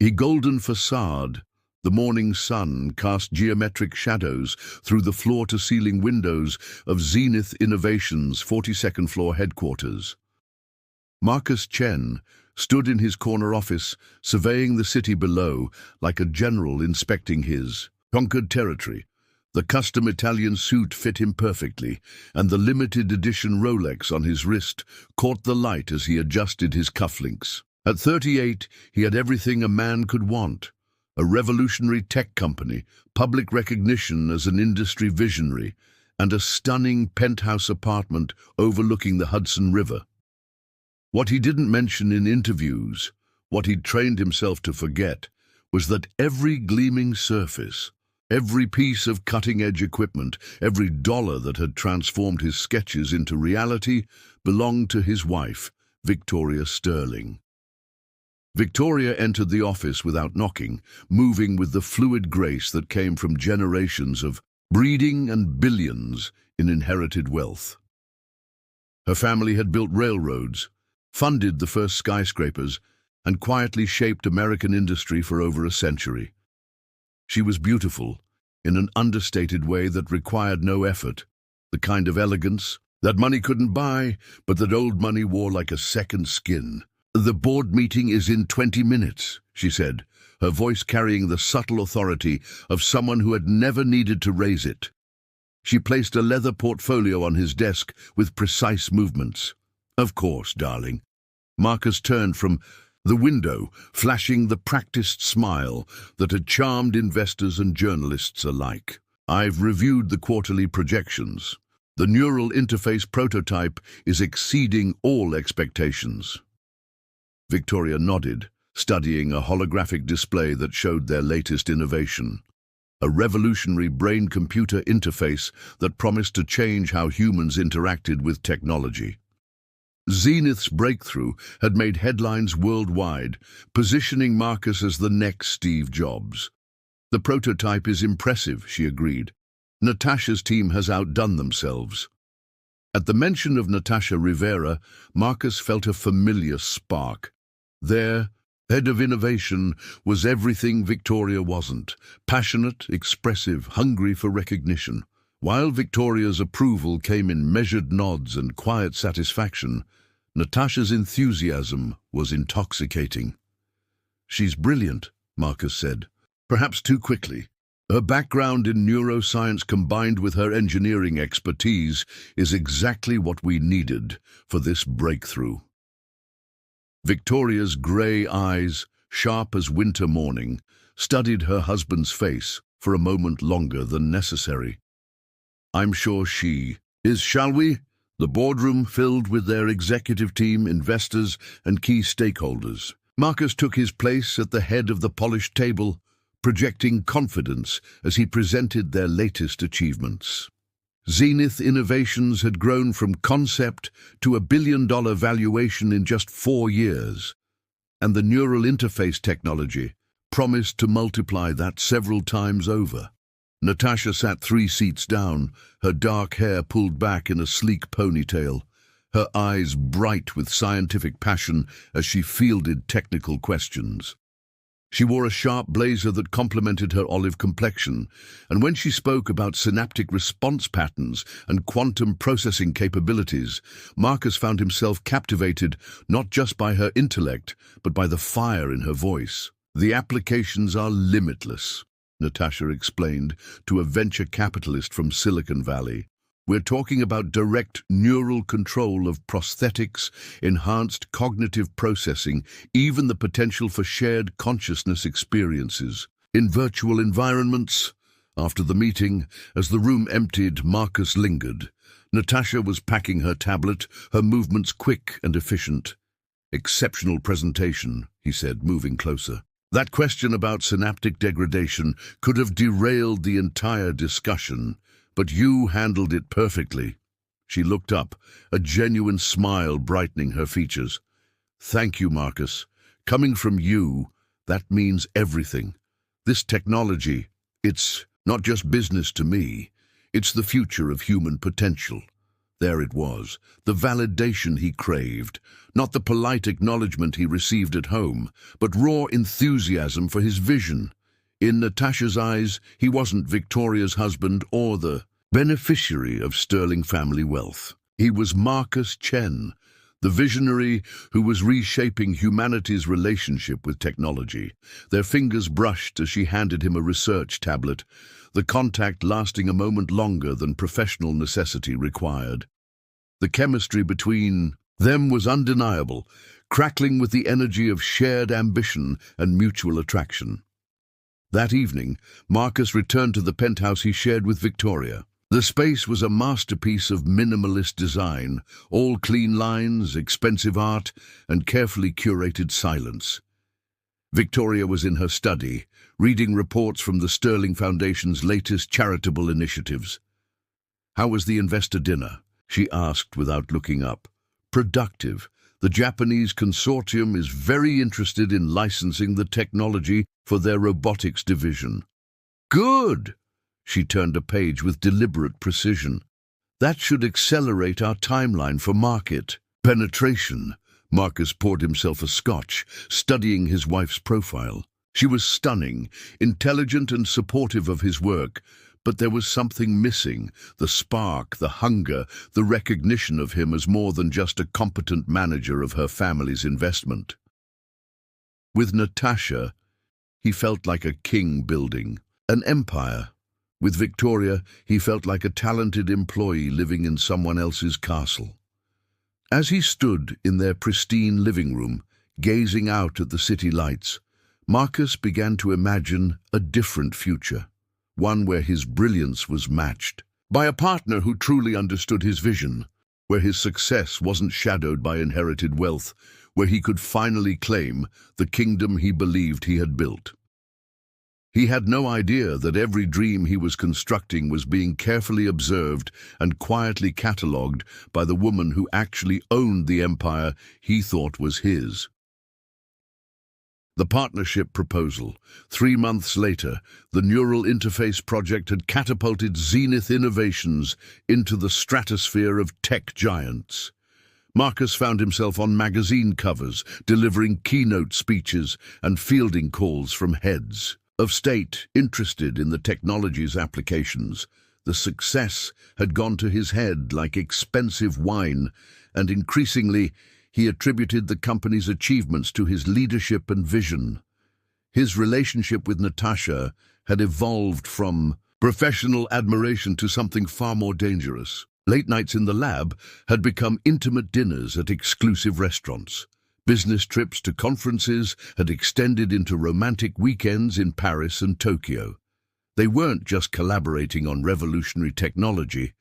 A golden facade, the morning sun cast geometric shadows through the floor-to-ceiling windows of Zenith Innovations' 42nd floor headquarters. Marcus Chen stood in his corner office, surveying the city below like a general inspecting his conquered territory. The custom Italian suit fit him perfectly, and the limited edition Rolex on his wrist caught the light as he adjusted his cufflinks. At 38, he had everything a man could want: a revolutionary tech company, public recognition as an industry visionary, and a stunning penthouse apartment overlooking the Hudson River. What he didn't mention in interviews, what he'd trained himself to forget, was that every gleaming surface, every piece of cutting-edge equipment, every dollar that had transformed his sketches into reality belonged to his wife, Victoria Sterling. Victoria entered the office without knocking, moving with the fluid grace that came from generations of breeding and billions in inherited wealth. Her family had built railroads, funded the first skyscrapers, and quietly shaped American industry for over a century. She was beautiful, in an understated way that required no effort, the kind of elegance that money couldn't buy, but that old money wore like a second skin. "The board meeting is in 20 minutes, she said, her voice carrying the subtle authority of someone who had never needed to raise it. She placed a leather portfolio on his desk with precise movements. "Of course, darling." Marcus turned from the window, flashing the practiced smile that had charmed investors and journalists alike. "I've reviewed the quarterly projections. The neural interface prototype is exceeding all expectations." Victoria nodded, studying a holographic display that showed their latest innovation. A revolutionary brain-computer interface that promised to change how humans interacted with technology. Zenith's breakthrough had made headlines worldwide, positioning Marcus as the next Steve Jobs. "The prototype is impressive," she agreed. "Natasha's team has outdone themselves." At the mention of Natasha Rivera, Marcus felt a familiar spark. Their head of innovation was everything Victoria wasn't: passionate, expressive, hungry for recognition. While Victoria's approval came in measured nods and quiet satisfaction, Natasha's enthusiasm was intoxicating. "She's brilliant," Marcus said, perhaps too quickly. "Her background in neuroscience combined with her engineering expertise is exactly what we needed for this breakthrough." Victoria's grey eyes, sharp as winter morning, studied her husband's face for a moment longer than necessary. "I'm sure she is, shall we?" The boardroom filled with their executive team, investors, and key stakeholders. Marcus took his place at the head of the polished table, projecting confidence as he presented their latest achievements. Zenith Innovations had grown from concept to a billion-dollar valuation in just 4 years, and the neural interface technology promised to multiply that several times over. Natasha sat 3 seats down, her dark hair pulled back in a sleek ponytail, her eyes bright with scientific passion as she fielded technical questions. She wore a sharp blazer that complemented her olive complexion, and when she spoke about synaptic response patterns and quantum processing capabilities, Marcus found himself captivated not just by her intellect, but by the fire in her voice. "The applications are limitless," Natasha explained to a venture capitalist from Silicon Valley. "We're talking about direct neural control of prosthetics, enhanced cognitive processing, even the potential for shared consciousness experiences in virtual environments." After the meeting, as the room emptied, Marcus lingered. Natasha was packing her tablet, her movements quick and efficient. "Exceptional presentation," he said, moving closer. "That question about synaptic degradation could have derailed the entire discussion, but you handled it perfectly." She looked up, a genuine smile brightening her features. "Thank you, Marcus. Coming from you, that means everything. This technology, it's not just business to me. It's the future of human potential." There it was, the validation he craved, not the polite acknowledgement he received at home, but raw enthusiasm for his vision. In Natasha's eyes, he wasn't Victoria's husband or the beneficiary of sterling family wealth. He was Marcus Chen, the visionary who was reshaping humanity's relationship with technology. Their fingers brushed as she handed him a research tablet, the contact lasting a moment longer than professional necessity required. The chemistry between them was undeniable, crackling with the energy of shared ambition and mutual attraction. That evening, Marcus returned to the penthouse he shared with Victoria. The space was a masterpiece of minimalist design, all clean lines, expensive art, and carefully curated silence. Victoria was in her study, reading reports from the Sterling Foundation's latest charitable initiatives. "How was the investor dinner?" she asked without looking up. "Productive. The Japanese consortium is very interested in licensing the technology for their robotics division." "Good!" She turned a page with deliberate precision. "That should accelerate our timeline for market penetration." Marcus poured himself a scotch, studying his wife's profile. She was stunning, intelligent and supportive of his work, but there was something missing, the spark, the hunger, the recognition of him as more than just a competent manager of her family's investment. With Natasha, he felt like a king building an empire. With Victoria, he felt like a talented employee living in someone else's castle. As he stood in their pristine living room, gazing out at the city lights, Marcus began to imagine a different future, one where his brilliance was matched by a partner who truly understood his vision, where his success wasn't shadowed by inherited wealth, where he could finally claim the kingdom he believed he had built. He had no idea that every dream he was constructing was being carefully observed and quietly catalogued by the woman who actually owned the empire he thought was his. The partnership proposal. 3 months later, the neural interface project had catapulted Zenith Innovations into the stratosphere of tech giants. Marcus found himself on magazine covers, delivering keynote speeches and fielding calls from heads of state interested in the technology's applications. The success had gone to his head like expensive wine, and increasingly he attributed the company's achievements to his leadership and vision. His relationship with Natasha had evolved from professional admiration to something far more dangerous. Late nights in the lab had become intimate dinners at exclusive restaurants. Business trips to conferences had extended into romantic weekends in Paris and Tokyo. They weren't just collaborating on revolutionary technology.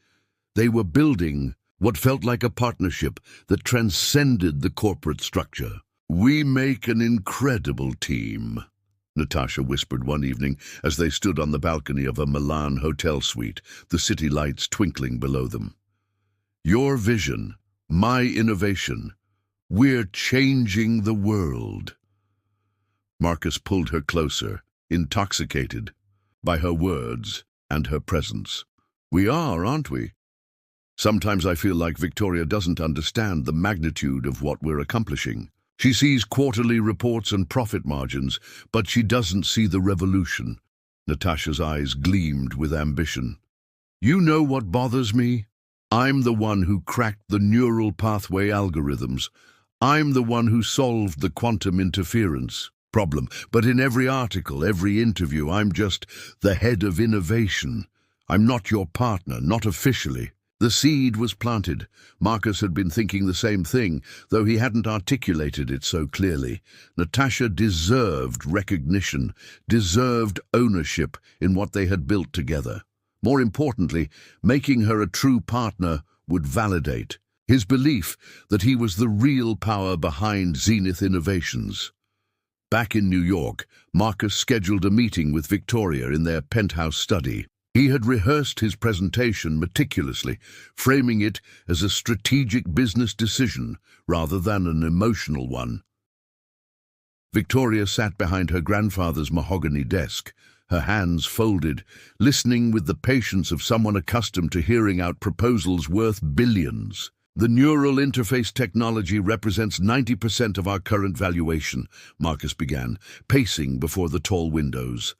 They were building what felt like a partnership that transcended the corporate structure. "We make an incredible team," Natasha whispered one evening as they stood on the balcony of a Milan hotel suite, the city lights twinkling below them. "Your vision, my innovation. We're changing the world." Marcus pulled her closer, intoxicated by her words and her presence. "We are, aren't we? Sometimes I feel like Victoria doesn't understand the magnitude of what we're accomplishing. She sees quarterly reports and profit margins, but she doesn't see the revolution." Natasha's eyes gleamed with ambition. "You know what bothers me? I'm the one who cracked the neural pathway algorithms. I'm the one who solved the quantum interference problem. But in every article, every interview, I'm just the head of innovation. I'm not your partner, not officially." The seed was planted. Marcus had been thinking the same thing, though he hadn't articulated it so clearly. Natasha deserved recognition, deserved ownership in what they had built together. More importantly, making her a true partner would validate his belief that he was the real power behind Zenith Innovations. Back in New York, Marcus scheduled a meeting with Victoria in their penthouse study. He had rehearsed his presentation meticulously, framing it as a strategic business decision rather than an emotional one. Victoria sat behind her grandfather's mahogany desk, her hands folded, listening with the patience of someone accustomed to hearing out proposals worth billions. The neural interface technology represents 90% of our current valuation, Marcus began, pacing before the tall windows.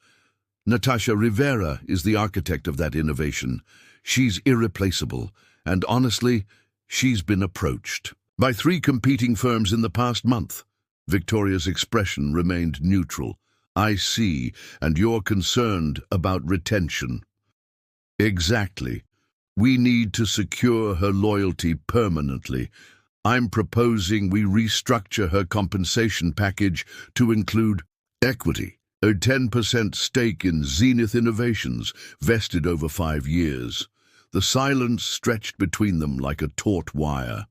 Natasha Rivera is the architect of that innovation. She's irreplaceable, and honestly, she's been approached by 3 competing firms in the past month. Victoria's expression remained neutral. I see, and you're concerned about retention. Exactly. We need to secure her loyalty permanently. I'm proposing we restructure her compensation package to include equity, a 10% stake in Zenith Innovations, vested over 5 years. The silence stretched between them like a taut wire.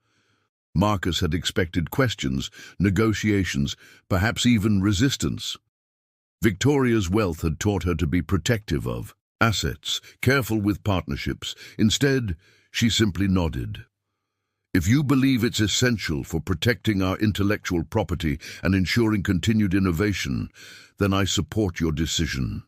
Marcus had expected questions, negotiations, perhaps even resistance. Victoria's wealth had taught her to be protective of assets, careful with partnerships. Instead, she simply nodded. If you believe it's essential for protecting our intellectual property and ensuring continued innovation, then I support your decision.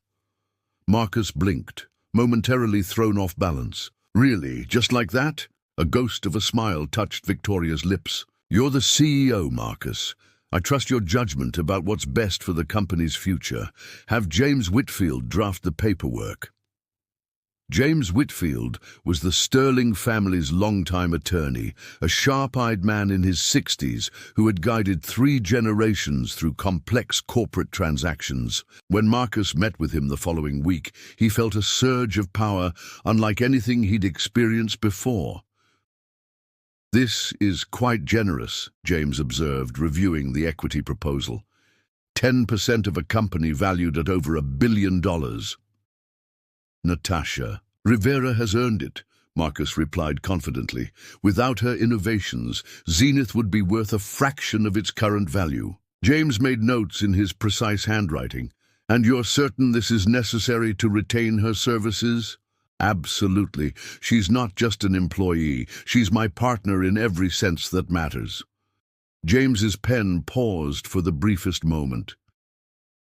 Marcus blinked, momentarily thrown off balance. Really, just like that? A ghost of a smile touched Victoria's lips. You're the CEO, Marcus. I trust your judgment about what's best for the company's future. Have James Whitfield draft the paperwork. James Whitfield was the Sterling family's longtime attorney, a sharp-eyed man in his 60s who had guided 3 generations through complex corporate transactions. When Marcus met with him the following week, he felt a surge of power unlike anything he'd experienced before. This is quite generous, James observed, reviewing the equity proposal. 10% of a company valued at over $1 billion. Natasha Rivera has earned it, Marcus replied confidently. Without her innovations, Zenith would be worth a fraction of its current value. James made notes in his precise handwriting. And you're certain this is necessary to retain her services? Absolutely. She's not just an employee. She's my partner in every sense that matters. James's pen paused for the briefest moment.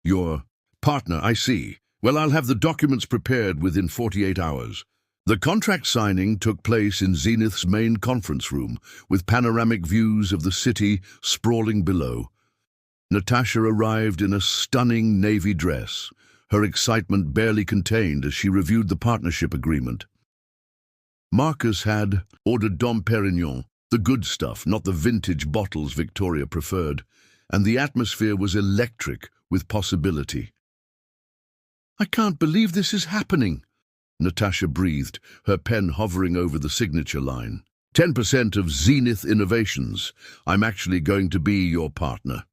Your partner, I see. Well, I'll have the documents prepared within 48 hours. The contract signing took place in Zenith's main conference room, with panoramic views of the city sprawling below. Natasha arrived in a stunning navy dress, her excitement barely contained as she reviewed the partnership agreement. Marcus had ordered Dom Perignon, the good stuff, not the vintage bottles Victoria preferred, and the atmosphere was electric with possibility. I can't believe this is happening, Natasha breathed, her pen hovering over the signature line. 10% of Zenith Innovations. I'm actually going to be your partner.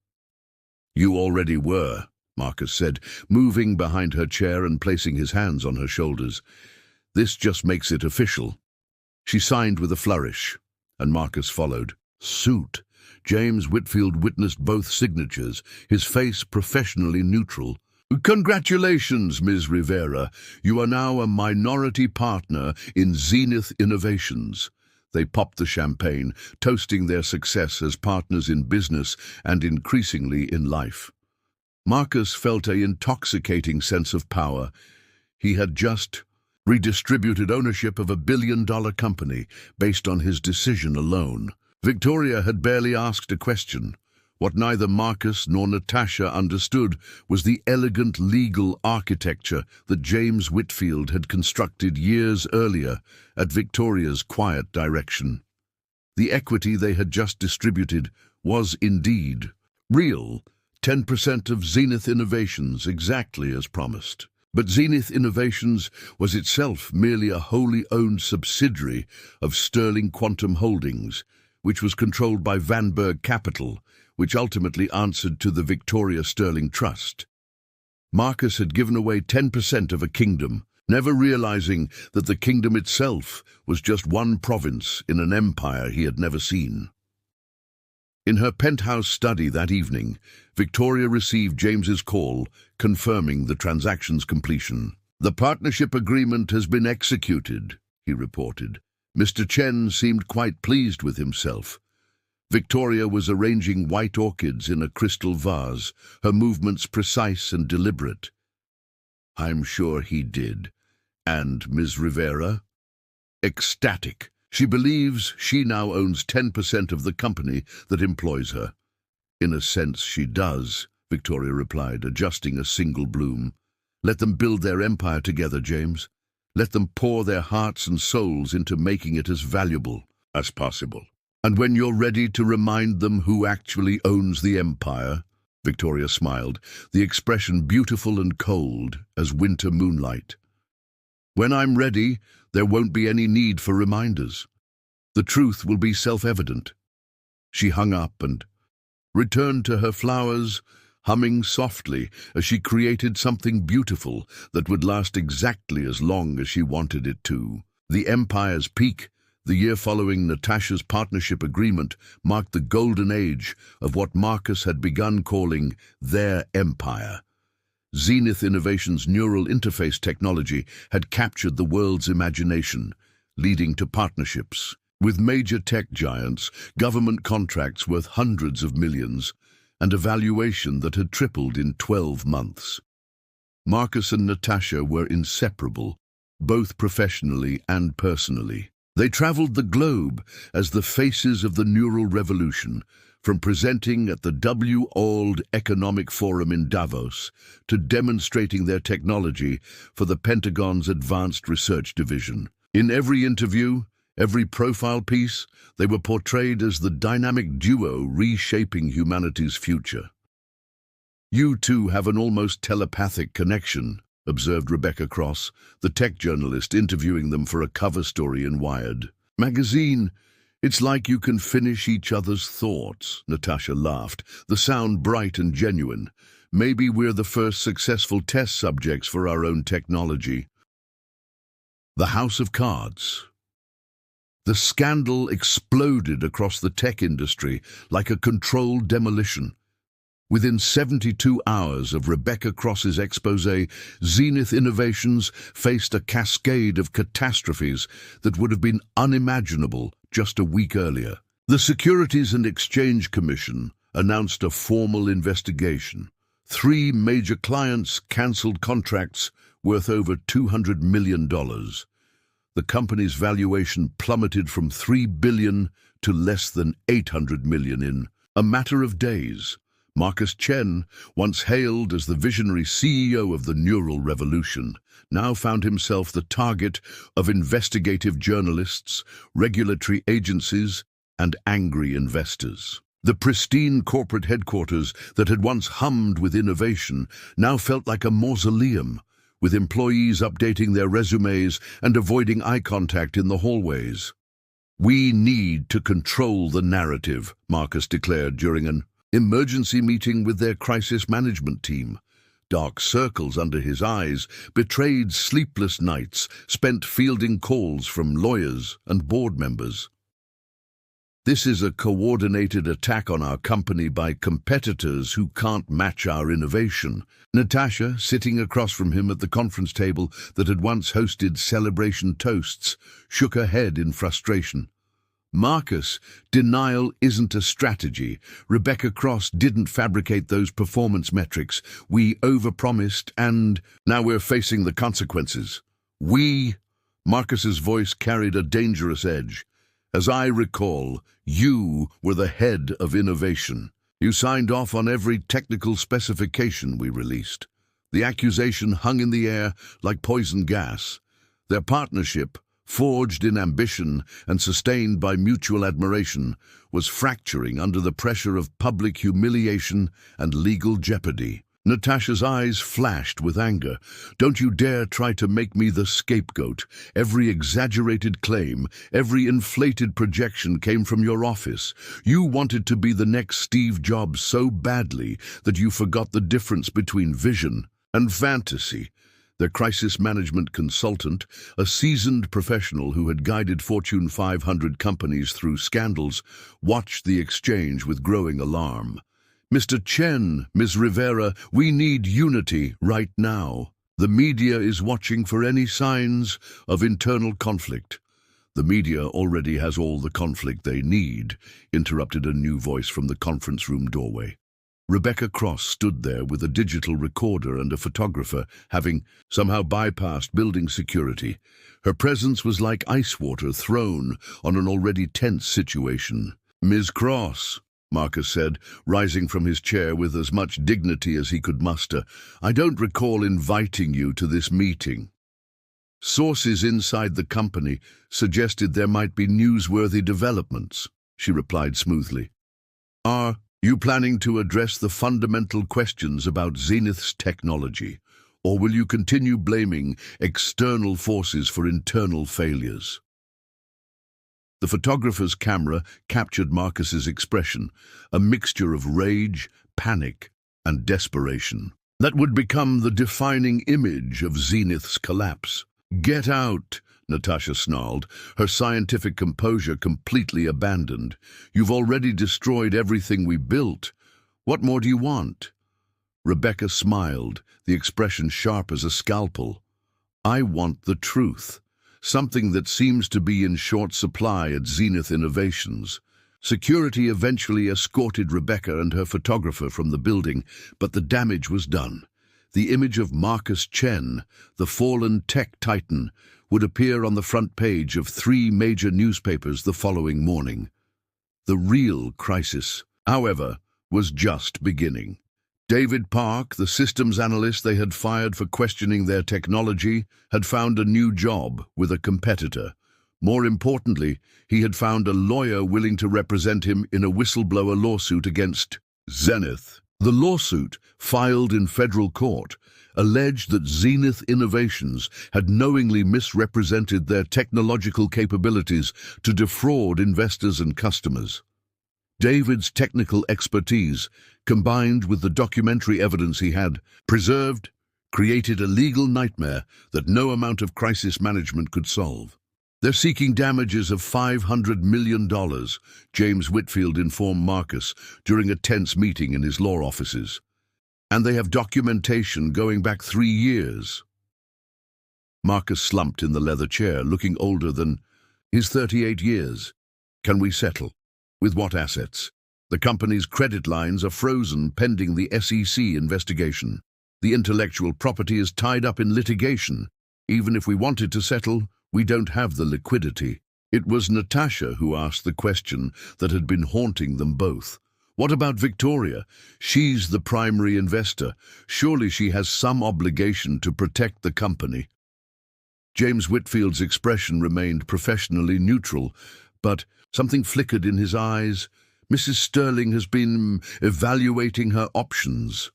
You already were, Marcus said, moving behind her chair and placing his hands on her shoulders. This just makes it official. She signed with a flourish, and Marcus followed suit. James Whitfield witnessed both signatures, his face professionally neutral. Congratulations, Ms. Rivera. You are now a minority partner in Zenith Innovations. They popped the champagne, toasting their success as partners in business and increasingly in life. Marcus felt an intoxicating sense of power. He had just redistributed ownership of $1 billion company based on his decision alone. Victoria had barely asked a question. What neither Marcus nor Natasha understood was the elegant legal architecture that James Whitfield had constructed years earlier at Victoria's quiet direction. The equity they had just distributed was indeed real, 10% of Zenith Innovations, exactly as promised. But Zenith Innovations was itself merely a wholly owned subsidiary of Sterling Quantum Holdings, which was controlled by Vanberg Capital, which ultimately answered to the Victoria Sterling Trust. Marcus had given away 10% of a kingdom, never realizing that the kingdom itself was just one province in an empire he had never seen. In her penthouse study that evening, Victoria received James's call confirming the transaction's completion. The partnership agreement has been executed, he reported. Mr. Chen seemed quite pleased with himself. Victoria was arranging white orchids in a crystal vase, her movements precise and deliberate. I'm sure he did. And Ms. Rivera? Ecstatic. She believes she now owns 10% of the company that employs her. In a sense, she does, Victoria replied, adjusting a single bloom. Let them build their empire together, James. Let them pour their hearts and souls into making it as valuable as possible. And when you're ready to remind them who actually owns the empire, Victoria smiled, the expression beautiful and cold as winter moonlight. When I'm ready, there won't be any need for reminders. The truth will be self-evident. She hung up and returned to her flowers, humming softly as she created something beautiful that would last exactly as long as she wanted it to. The empire's peak, the year following Natasha's partnership agreement, marked the golden age of what Marcus had begun calling their empire. Zenith Innovations' neural interface technology had captured the world's imagination, leading to partnerships with major tech giants, government contracts worth hundreds of millions, and a valuation that had tripled in 12 months. Marcus and Natasha were inseparable, both professionally and personally. They traveled the globe as the faces of the neural revolution, from presenting at the World Economic Forum in Davos to demonstrating their technology for the Pentagon's Advanced Research Division. In every interview, every profile piece, they were portrayed as the dynamic duo reshaping humanity's future. You two have an almost telepathic connection, observed Rebecca Cross, the tech journalist interviewing them for a cover story in Wired magazine. It's like you can finish each other's thoughts, Natasha laughed, the sound bright and genuine. Maybe we're the first successful test subjects for our own technology. The House of Cards. The scandal exploded across the tech industry like a controlled demolition. Within 72 hours of Rebecca Cross's expose, Zenith Innovations faced a cascade of catastrophes that would have been unimaginable just a week earlier. The Securities and Exchange Commission announced a formal investigation. 3 major clients cancelled contracts worth over $200 million. The company's valuation plummeted from $3 billion to less than $800 million in a matter of days. Marcus Chen, once hailed as the visionary CEO of the neural revolution, now found himself the target of investigative journalists, regulatory agencies, and angry investors. The pristine corporate headquarters that had once hummed with innovation now felt like a mausoleum, with employees updating their resumes and avoiding eye contact in the hallways. "We need to control the narrative," Marcus declared during an emergency meeting with their crisis management team. Dark circles under his eyes betrayed sleepless nights spent fielding calls from lawyers and board members. "This is a coordinated attack on our company by competitors who can't match our innovation." Natasha, sitting across from him at the conference table that had once hosted celebration toasts, shook her head in frustration. "Marcus, denial isn't a strategy. Rebecca Cross didn't fabricate those performance metrics. We overpromised and now we're facing the consequences." "We?" Marcus's voice carried a dangerous edge. "As I recall, you were the head of innovation. You signed off on every technical specification we released. The accusation hung in the air like poison gas. Their partnership, forged in ambition and sustained by mutual admiration, was fracturing under the pressure of public humiliation and legal jeopardy." Natasha's eyes flashed with anger. "Don't you dare try to make me the scapegoat. Every exaggerated claim, every inflated projection came from your office. You wanted to be the next Steve Jobs so badly that you forgot the difference between vision and fantasy." Their crisis management consultant, a seasoned professional who had guided Fortune 500 companies through scandals, watched the exchange with growing alarm. "Mr. Chen, Ms. Rivera, we need unity right now. The media is watching for any signs of internal conflict." "The media already has all the conflict they need," interrupted a new voice from the conference room doorway. Rebecca Cross stood there with a digital recorder and a photographer, having somehow bypassed building security. Her presence was like ice water thrown on an already tense situation. "Ms. Cross," Marcus said, rising from his chair with as much dignity as he could muster, "I don't recall inviting you to this meeting." "Sources inside the company suggested there might be newsworthy developments," she replied smoothly. "Are you planning to address the fundamental questions about Zenith's technology, or will you continue blaming external forces for internal failures?" The photographer's camera captured Marcus's expression, a mixture of rage, panic, and desperation. That would become the defining image of Zenith's collapse. "Get out," Natasha snarled, her scientific composure completely abandoned. "You've already destroyed everything we built. What more do you want?" Rebecca smiled, the expression sharp as a scalpel. "I want the truth, something that seems to be in short supply at Zenith Innovations." Security eventually escorted Rebecca and her photographer from the building, but the damage was done. The image of Marcus Chen, the fallen tech titan, would appear on the front page of 3 major newspapers the following morning. The real crisis, however, was just beginning. David Park, the systems analyst they had fired for questioning their technology, had found a new job with a competitor. More importantly, he had found a lawyer willing to represent him in a whistleblower lawsuit against Zenith. The lawsuit, filed in federal court, alleged that Zenith Innovations had knowingly misrepresented their technological capabilities to defraud investors and customers. David's technical expertise, combined with the documentary evidence he had preserved, created a legal nightmare that no amount of crisis management could solve. "They're seeking damages of $500 million, James Whitfield informed Marcus during a tense meeting in his law offices. "And they have documentation going back 3 years. Marcus slumped in the leather chair, looking older than his 38 years. "Can we settle? With what assets? The company's credit lines are frozen pending the SEC investigation. The intellectual property is tied up in litigation. Even if we wanted to settle, we don't have the liquidity." It was Natasha who asked the question that had been haunting them both. "What about Victoria? She's the primary investor. Surely she has some obligation to protect the company." James Whitfield's expression remained professionally neutral, but something flickered in his eyes. "Mrs. Sterling has been evaluating her options."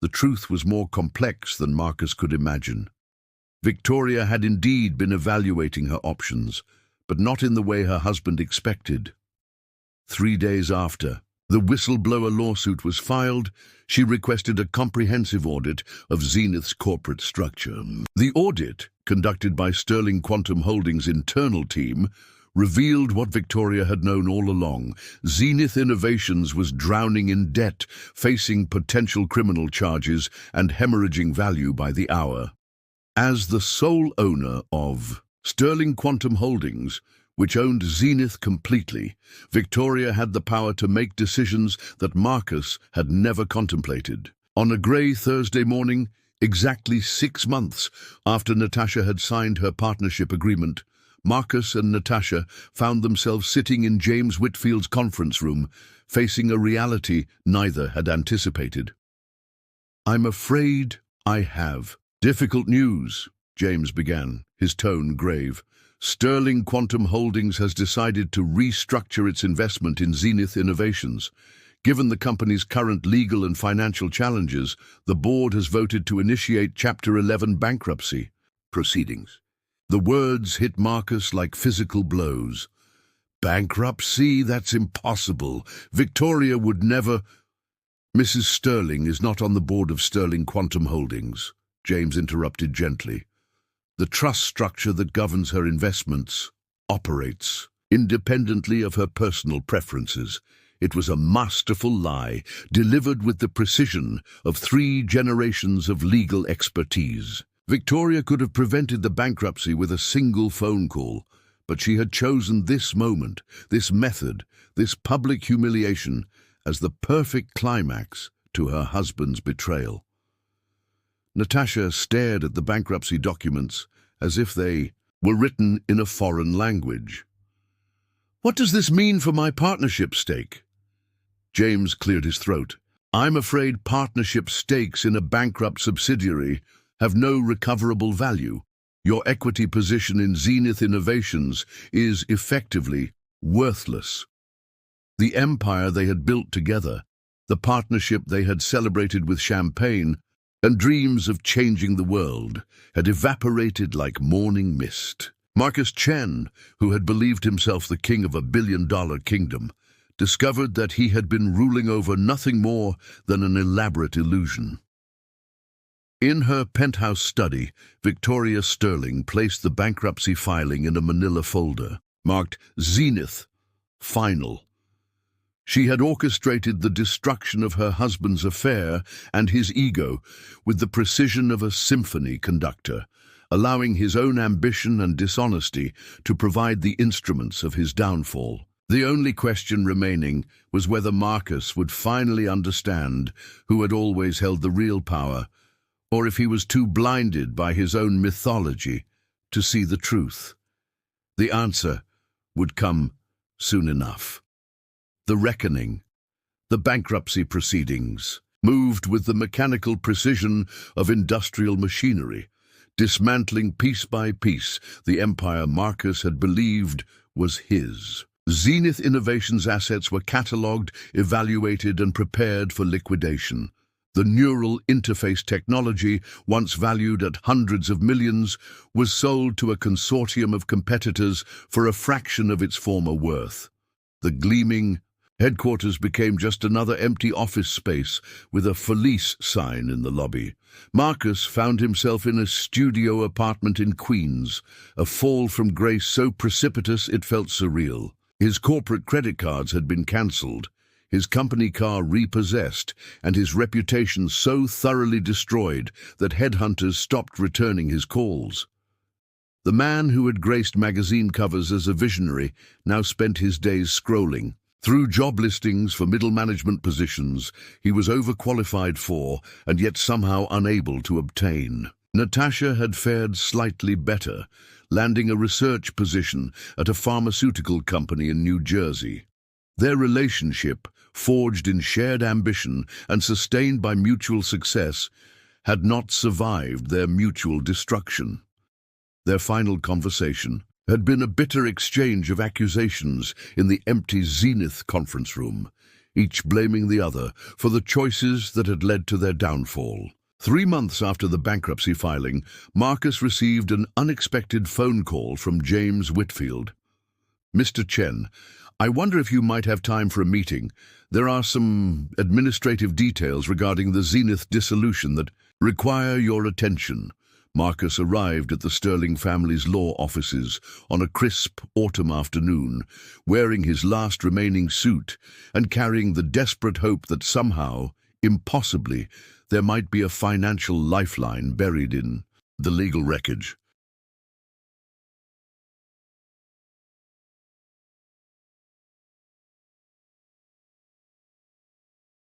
The truth was more complex than Marcus could imagine. Victoria had indeed been evaluating her options, but not in the way her husband expected. 3 days after the whistleblower lawsuit was filed, she requested a comprehensive audit of Zenith's corporate structure. The audit, conducted by Sterling Quantum Holdings' internal team, revealed what Victoria had known all along. Zenith Innovations was drowning in debt, facing potential criminal charges, and hemorrhaging value by the hour. As the sole owner of Sterling Quantum Holdings, which owned Zenith completely, Victoria had the power to make decisions that Marcus had never contemplated. On a grey Thursday morning, exactly 6 months after Natasha had signed her partnership agreement, Marcus and Natasha found themselves sitting in James Whitfield's conference room, facing a reality neither had anticipated. "I'm afraid I have difficult news," James began, his tone grave. "Sterling Quantum Holdings has decided to restructure its investment in Zenith Innovations. Given the company's current legal and financial challenges, the board has voted to initiate Chapter 11 bankruptcy proceedings." The words hit Marcus like physical blows. "Bankruptcy? That's impossible. Victoria would never—" "Mrs. Sterling is not on the board of Sterling Quantum Holdings," James interrupted gently. "The trust structure that governs her investments operates independently of her personal preferences." It was a masterful lie, delivered with the precision of 3 generations of legal expertise. Victoria could have prevented the bankruptcy with a single phone call, but she had chosen this moment, this method, this public humiliation as the perfect climax to her husband's betrayal. Natasha stared at the bankruptcy documents as if they were written in a foreign language. "What does this mean for my partnership stake?" James cleared his throat. "I'm afraid partnership stakes in a bankrupt subsidiary have no recoverable value. Your equity position in Zenith Innovations is effectively worthless." The empire they had built together, the partnership they had celebrated with champagne, and dreams of changing the world had evaporated like morning mist. Marcus Chen, who had believed himself the king of a billion-dollar kingdom, discovered that he had been ruling over nothing more than an elaborate illusion. In her penthouse study, Victoria Sterling placed the bankruptcy filing in a manila folder, marked Zenith, Final. She had orchestrated the destruction of her husband's affair and his ego with the precision of a symphony conductor, allowing his own ambition and dishonesty to provide the instruments of his downfall. The only question remaining was whether Marcus would finally understand who had always held the real power, or if he was too blinded by his own mythology to see the truth. The answer would come soon enough. The reckoning, the bankruptcy proceedings, moved with the mechanical precision of industrial machinery, dismantling piece by piece the empire Marcus had believed was his. Zenith Innovations' assets were catalogued, evaluated, and prepared for liquidation. The neural interface technology, once valued at hundreds of millions, was sold to a consortium of competitors for a fraction of its former worth. The gleaming headquarters became just another empty office space with a Felice sign in the lobby. Marcus found himself in a studio apartment in Queens, a fall from grace so precipitous it felt surreal. His corporate credit cards had been cancelled, his company car repossessed, and his reputation so thoroughly destroyed that headhunters stopped returning his calls. The man who had graced magazine covers as a visionary now spent his days scrolling through job listings for middle management positions he was overqualified for and yet somehow unable to obtain. Natasha had fared slightly better, landing a research position at a pharmaceutical company in New Jersey. Their relationship, forged in shared ambition and sustained by mutual success, had not survived their mutual destruction. Their final conversation had been a bitter exchange of accusations in the empty Zenith conference room, each blaming the other for the choices that had led to their downfall. 3 months after the bankruptcy filing, Marcus received an unexpected phone call from James Whitfield. "Mr. Chen, I wonder if you might have time for a meeting. There are some administrative details regarding the Zenith dissolution that require your attention." Marcus arrived at the Sterling family's law offices on a crisp autumn afternoon, wearing his last remaining suit and carrying the desperate hope that somehow, impossibly, there might be a financial lifeline buried in the legal wreckage.